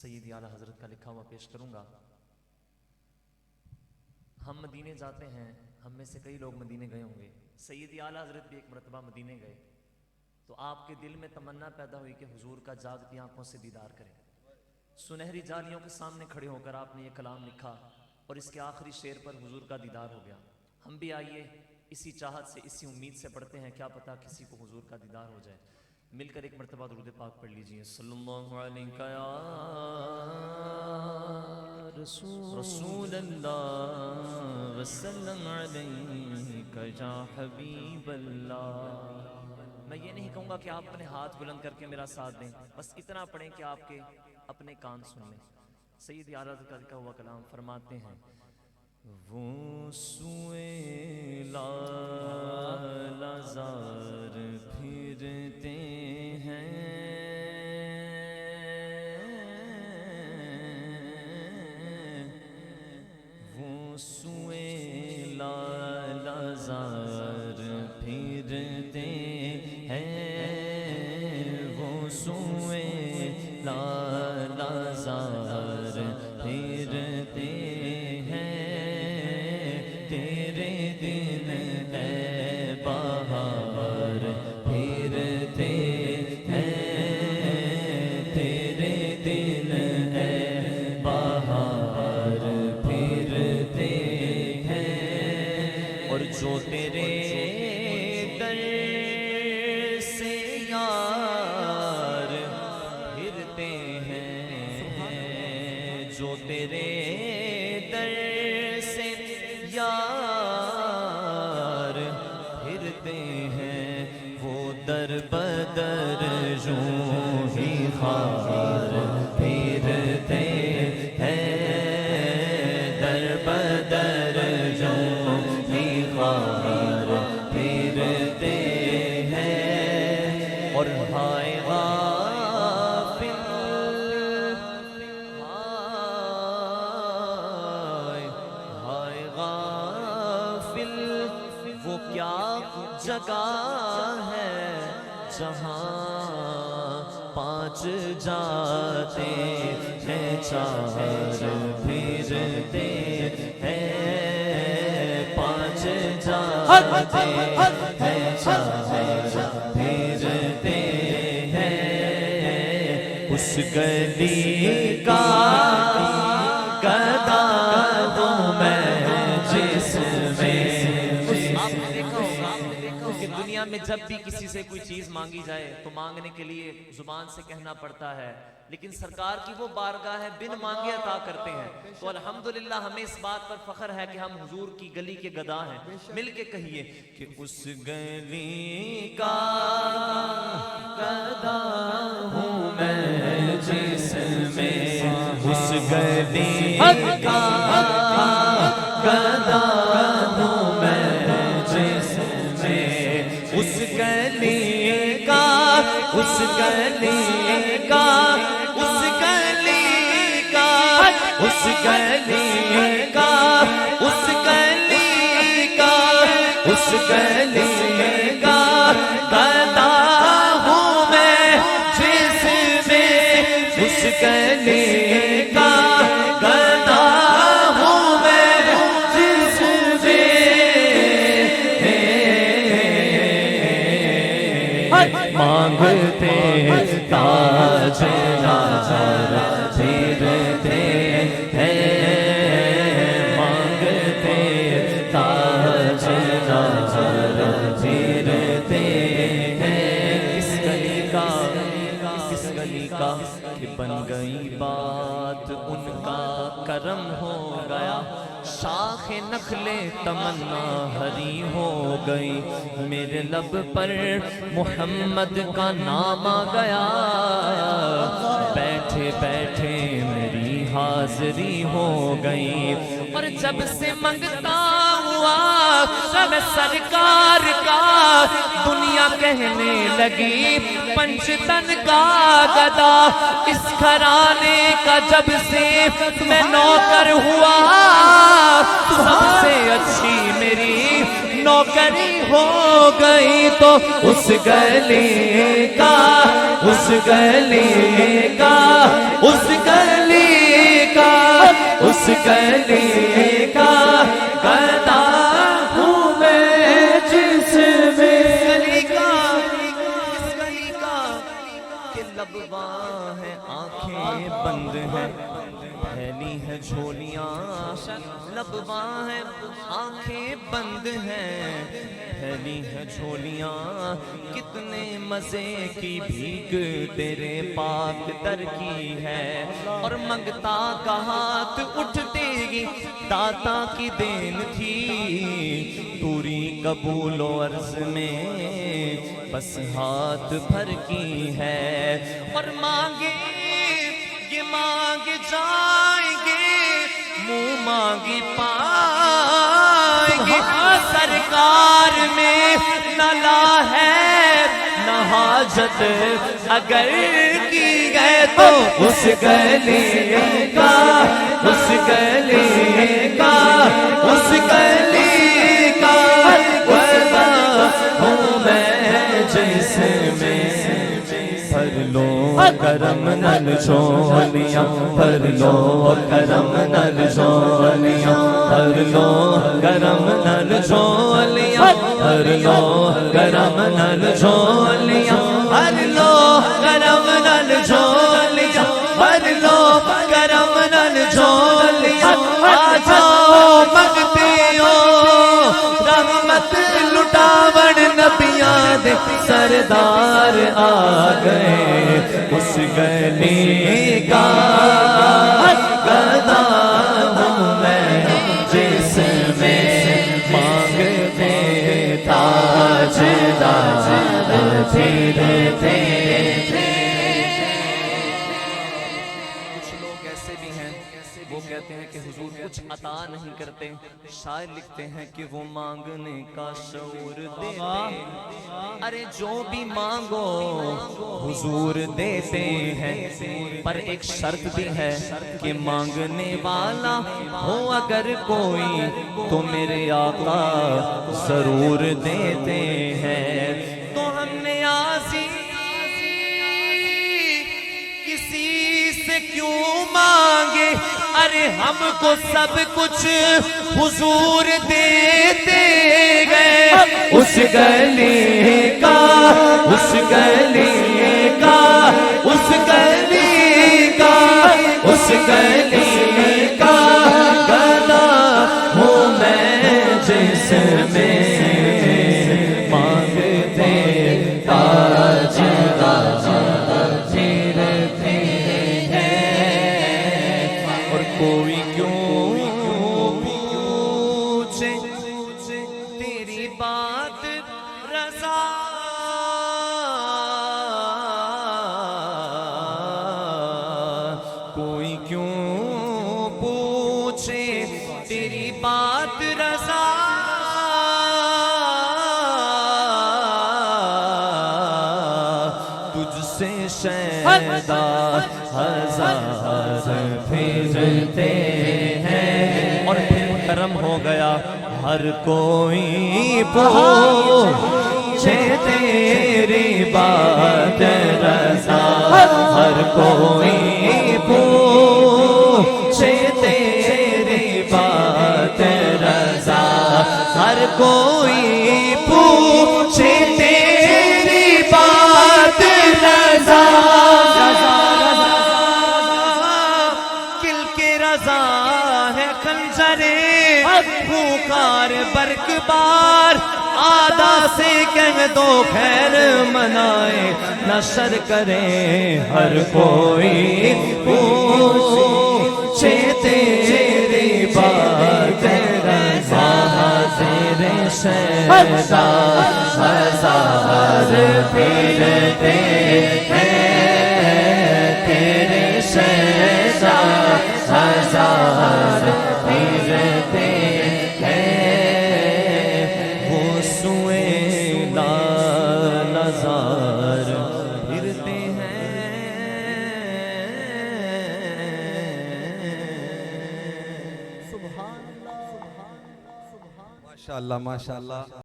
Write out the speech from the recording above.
سیدی اعلیٰ حضرت کا لکھا ہوا پیش کروں گا۔ ہم مدینے جاتے ہیں، ہم میں سے کئی لوگ مدینے گئے ہوں گے۔ سیدی اعلیٰ حضرت بھی ایک مرتبہ مدینے گئے تو آپ کے دل میں تمنا پیدا ہوئی کہ حضور کا جاگتی آنکھوں سے دیدار کریں۔ سنہری جالیوں کے سامنے کھڑے ہو کر آپ نے یہ کلام لکھا اور اس کے آخری شعر پر حضور کا دیدار ہو گیا۔ ہم بھی آئیے اسی چاہت سے، اسی امید سے پڑھتے ہیں، کیا پتہ کسی کو حضور کا دیدار ہو جائے۔ مل کر ایک مرتبہ درود پاک پڑھ لیجئے۔ صلی اللہ علیہ یا رسول اللہ وسلم علیک یا حبیب اللہ۔ میں یہ نہیں کہوں گا کہ آپ اپنے ہاتھ بلند کر کے میرا ساتھ دیں، بس اتنا پڑھیں کہ آپ کے اپنے کان سن لیں۔ سیدی اعلیٰ حضرت کا لکھا ہوا کلام فرماتے ہیں، وہ سوئے لالازار پھرتے ہیں، وہ سوئے لالازار پھرتے ہیں، وہ سوئے لالازار پھرتے ہیں، تیرے دن اے بہار پھرتے ہیں، تیرے دن اے بہار پھرتے ہیں، اور جو تیرے در سے یار پھرتے ہیں، جو تیرے در سے یار پھرتے ہیں، وہ در بدر یوں ہی خار پھرتے ہیں، در بدر یوں ہی خار پھرتے ہیں، اور ہائے غافل، ہائے غافل، وہ کیا جگہ ہے جہاں پانچ جاتے ہیں چار پھرتے ہیں، پانچ جاتے ہیں چار پھرتے ہیں، اس گلی کا گدا ہوں میں جس میں۔ آپ نے دیکھا ہوگا کہ دنیا میں جب بھی کسی سے کوئی چیز مانگی جائے تو مانگنے کے لیے زبان سے کہنا پڑتا ہے، لیکن سرکار کی وہ بارگاہ ہے بن مانگے عطا کرتے ہیں۔ تو الحمدللہ ہمیں اس بات پر فخر ہے کہ ہم حضور کی گلی کے گدا ہیں۔ مل کے کہیے کہ اس گلی کا گدا ہوں میں جس میں، اس گلی کا گدا ہوں میں جس میں، اس گلی کا، اس گلی کا، اس گلی کا، اس گلی کا، اس گلی کا، اس گلی کا گدا ہوں میں جس میں، اس گلی کا گدا ہوں میں جس میں، مانگتے تاج نظر پھرتے ہیں، مانگتے تاج نظر پھرتے ہیں، کس گلی کا، کس گلی کا کہ بن گئی بات ان کا کرم ہو گیا، شاخ نخل تمنا ہری ہو گئی، میرے لب پر محمد کا نام آ گیا، بیٹھے بیٹھے میری حاضری ہو گئی، اور جب سے منگتا ہوں ہوا میں سرکار کا، دنیا کہنے لگی پنچتن کا گدا، اس گھرانے کا جب سے میں نوکر ہوا، سب سے اچھی میری نوکری ہو گئی، تو اس گلی کا، اس گلی کا، اس گلی کا، اس گلی کا گدا ہوں میں، جس میں گلی کا، اس گلی کا کہ لبواں ہے آنکھیں بند ہیں، پھیلی ہے جھولیاں، لبواں ہے آنکھیں بند ہیں، پھیلی ہے جھولیاں، کتنے مزے کی بھیگ تیرے پاک در کی ہے، اور منگتا کا ہاتھ اٹھتے گی داتا کی دین تھی، پوری قبول و عرض میں بس ہاتھ بھر کی ہے، اور مانگے یہ مانگ جائیں گے، منہ مانگی پائیں گے، سرکار میں نہ لا ہے نہ حاجت، اگر کی گئے تو اس گلی کا، اس گلی کا، اس گلی کا گدا ہوں میں، جس میں بھر لو کرم نل جھولیاں، بھر لو کرم نل جھولیاں، بھر لو کرم نل جھولیاں، بھر لو کرم نل جھولیاں، بھر لو کرم نل جھولیاں، بھر لو کرم نل جھولیاں، آ جاؤ مانگتے ہو رحمت لٹاوڑ نبیاں دے سردار آ گئے، اس گلی کا گدا ہوں میں، جس میں مانگتے تاجدار پھرتے تھے۔ کچھ لوگ ایسے بھی ہیں وہ کہتے ہیں کہ حضور کچھ عطا نہیں کرتے، شاعر لکھتے ہیں کہ وہ مانگنے کا شعور دیتے ہیں، ارے جو بھی مانگو حضور دیتے ہیں، پر ایک شرط بھی ہے کہ مانگنے والا ہو اگر کوئی تو میرے آقا ضرور دیتے ہیں، تو ہم نے آسی کسی سے کیوں مانگے، ارے ہم کو سب کچھ حضور دیتے گئے، اس گلی کا، اس گلی کا، اس گلی کا، اس گلی کا گدا ہوں میں، جس میں مانگتے تاجدار پھرتے ہیں، اور کوئی کیوں پوچھے تیری بات رضا، کوئی کیوں پوچھے تیری بات رضا، تجھ سے شیدا ہزار پھرتے ہیں، اور پھر کرم ہو گیا، ہر کوئی پوچھے تیری بات رضا، ہر کوئی پوچھے تیری بات رضا، ہر کوئی پوچھے تیری بات رضا، کل کے رضا ہے خنجرے پھونکار برقبار، آدھا سے کہہ دو خیر منائے نشر کرے، ہر کوئی پوچھے تیری بات رضا، تیرے شیدا ہزار پھرتے ہیں، تیرے شیدا ہزار پھرتے ہیں، ماشاءاللہ ماشاءاللہ.